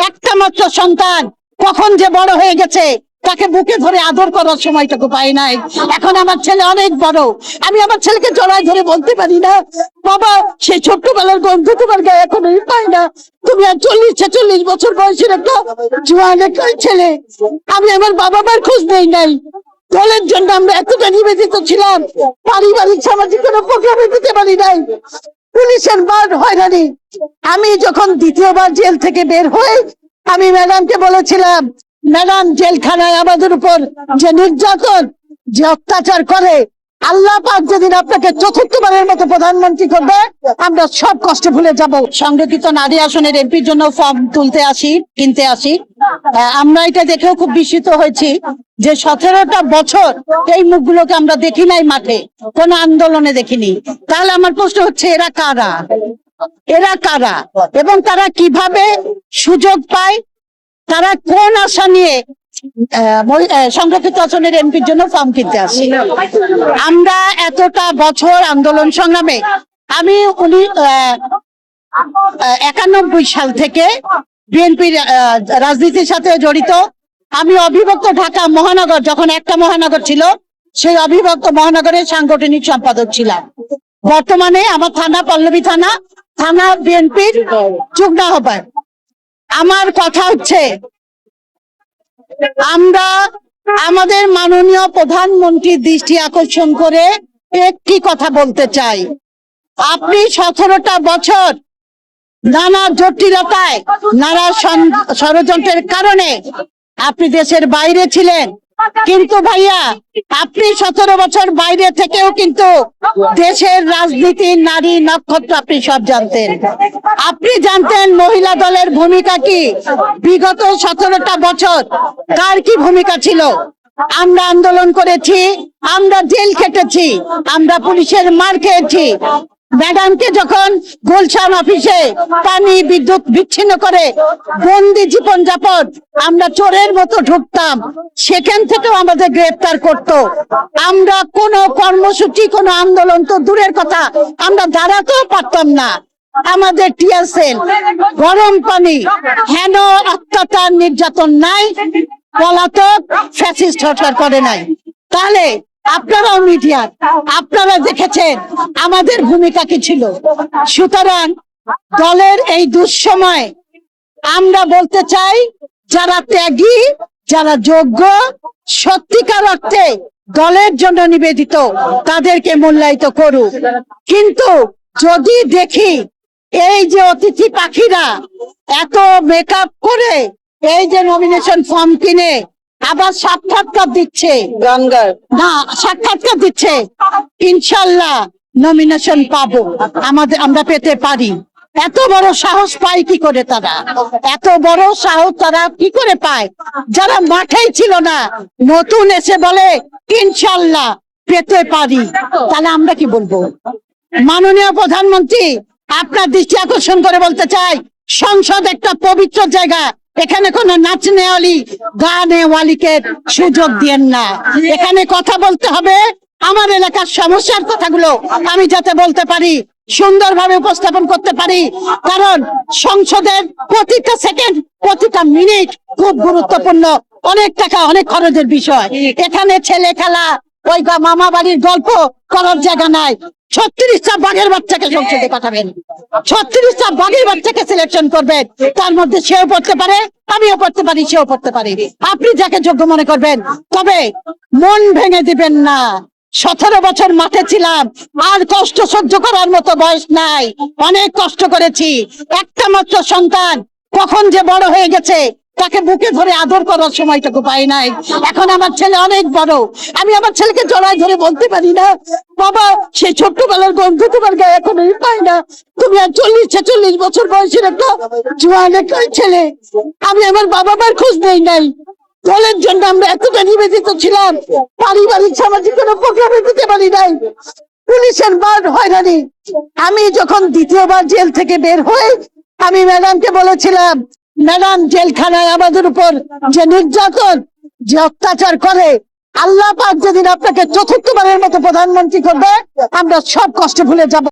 একটা মাত্র সন্তান কখন যে বড় হয়ে গেছে তাকে বুকে ধরে আদর করার সময়টুকু পাই নাই। এখন আমার ছেলে অনেক বড়, আমি আমার ছেলেকে জড়ায় ধরে বলতে পারি না, বাবা সেই ছোট্টবেলার বন্ধু তোমার গায়ে এখনই পাই না, তুমি আর 40-46 বছর বয়সের একটা জোয়ান একটা ছেলে। আমি আমার বাবা মার খোঁজ নেই নাই, দলের জন্য আমরা এতটা নিবেদিত ছিলাম, পারিবারিক সামাজিক কোনো প্রোগ্রামে দিতে পারি নাই, পুলিশের বার হয়রানি। আমি যখন দ্বিতীয়বার জেল থেকে বের হই, আমি ম্যাডামকে বলেছিলাম, ম্যাডাম জেলখানায় আমাদের উপর যে নির্যাতন যে অত্যাচার করে, আল্লাহ পাক যেদিন আপনাকে চতুর্থবারের মতো প্রধানমন্ত্রী করবে আমরা সব কষ্ট ভুলে যাব। সংরক্ষিত নারী আসনের এমপির জন্য ফর্ম কিনতে আসি। আমরা এটা দেখেও খুব বিস্মিত হয়েছি যে 17টা বছর এই মুখগুলোকে আমরা দেখি নাই মাঠে, কোনো আন্দোলনে দেখিনি। তাহলে আমার প্রশ্ন হচ্ছে এরা কারা, এরা কারা এবং তারা কিভাবে সুযোগ পায়, তারা কোন আশা নিয়ে সংরক্ষিত আসনের এমপির জন্য ফর্ম কিনতে আসে? আমরা এতটা বছর আন্দোলন সংগ্রামে, আমি 91 সাল থেকে বিএনপির রাজনীতির সাথে জড়িত। আমি অবিভক্ত ঢাকা মহানগর, যখন একটা মহানগর ছিল, সেই অবিভক্ত মহানগরের সাংগঠনিক সম্পাদক ছিলাম। বর্তমানে আমার থানা পল্লবী থানা বিএনপির যুগ্ম আহ্বায়ক। আমার কথা হচ্ছে, আমরা আমাদের মাননীয় প্রধানমন্ত্রীর দৃষ্টি আকর্ষণ করে একটি কথা বলতে চাই। আপনি 17টা বছর নানা জটিলতায়, নানা ষড়যন্ত্রের কারণে আপনি দেশের বাইরে ছিলেন, কিন্তু ভাইয়া আপনি 17 বছর বাইরে থেকেও কিন্তু দেশের রাজনীতি, নারী নক্ষত্র আপনি সব জানতেন। আপনি জানতেন মহিলা দলের ভূমিকা কি, বিগত 17টা বছর কার কি ভূমিকা ছিল। আমরা আন্দোলন করেছি, আমরা জেল খেটেছি, আমরা পুলিশের মার খেয়েছি। ম্যাডামকে যখন গুলশান অফিসে পানি বিদ্যুৎ বিচ্ছিন্ন করে বন্দি জীবন যাপন, আমরা চোরের মতো ঢুকতাম, সেখান থেকেও আমাদের গ্রেফতার করত। আমরা কোনো কর্মসূচি, কোনো আন্দোলন তো দূরের কথা, আমরা দাঁড়াতেও পারতাম না। আমাদের টিয়ার সেল, গরম পানি, হেন অত্যাচার নির্যাতন নাই, পলাতক ফ্যাসিস্ট সরকার করে নাই। তাহলে আপনারাও মিডিয়ার, আপনারা দেখেছেন আমাদের ভূমিকা কি ছিল। সুতরাং দলের এই দুঃসময় আমরা বলতে চাই, যারা ত্যাগী, যারা যোগ্য, সত্যিকার অর্থে দলের জন্য নিবেদিত, তাদেরকে মূল্যায়িত করুক। কিন্তু যদি দেখি এই যে অতিথি পাখিরা এত মেকআপ করে এই যে নমিনেশন ফর্ম কিনে আবার সাক্ষাৎকার দিচ্ছে, সাক্ষাৎকার দিচ্ছে, ইনশাল্লাহ নমিনেশন পাবো, আমরা পেতে পারি। এত বড় সাহস পায় কি করে তারা, এত বড় সাহস তারা কি করে পায়? যারা মাঠেই ছিল না, নতুন এসে বলে ইনশাল্লাহ পেতে পারি। তাহলে আমরা কি বলবো? মাননীয় প্রধানমন্ত্রী, আপনার দৃষ্টি আকর্ষণ করে বলতে চাই, সংসদ একটা পবিত্র জায়গা, এখানে কোনো নাচনেওয়ালি, গানেওয়ালিকে সুযোগ দিয়েন না। এখানে কথা বলতে হবে, আমার এলাকার সমস্যার কথাগুলো আমি যাতে বলতে পারি, সুন্দরভাবে উপস্থাপন করতে পারি। কারণ সংসদের প্রতিটা সেকেন্ড, প্রতিটা মিনিট খুব গুরুত্বপূর্ণ, অনেক টাকা, অনেক খরচের বিষয়। এখানে ছেলে খেলা, ওই মামা বাড়ির গল্প করার জায়গা নাই। 36টা বাঘের বাচ্চাকে সংসদে পাঠাবেন, 36টা বাঘের বাচ্চাকে সিলেকশন করবেন, তার মধ্যে সেও পড়তে পারে, আমিও পড়তে পারি, সেও পড়তে পারি। আপনি যাকে যোগ্য মনে করবেন, তবে মন ভেঙে দিবেন না। 17 বছর মাঠে ছিলাম, আর কষ্ট সহ্য করার মতো বয়স নাই, অনেক কষ্ট করেছি। একটা মাত্র সন্তান কখন যে বড় হয়ে গেছে তাকে বুকে ধরে আদর করার সময়টুকু পাই নাই। এখন আমার ছেলে অনেক বড়, আমি আমার ছেলেকে জড়ায় ধরে বলতে পারি না, বাবা সেই ছোট্টবেলার বন্ধু তোমার গায়ে এখনই পাই না, তুমি আর 40-46 বছর বয়সের একটা জোয়ান একটা ছেলে। আমি আমার বাবা মার খোঁজ নেই নাই, দলের জন্য আমরা এতটা নিবেদিত ছিলাম, পারিবারিক সামাজিক কোনো প্রোগ্রামে দিতে পারি নাই, পুলিশের বার হয়রানি। আমি যখন দ্বিতীয়বার জেল থেকে বের হই, আমি ম্যাডামকে বলেছিলাম, ম্যাডাম জেলখানায় আমাদের উপর যে নির্যাতন যে অত্যাচার করে, আল্লাহ পাক যেদিন আপনাকে চতুর্থবারের মতো প্রধানমন্ত্রী করবে আমরা সব কষ্ট ভুলে যাব।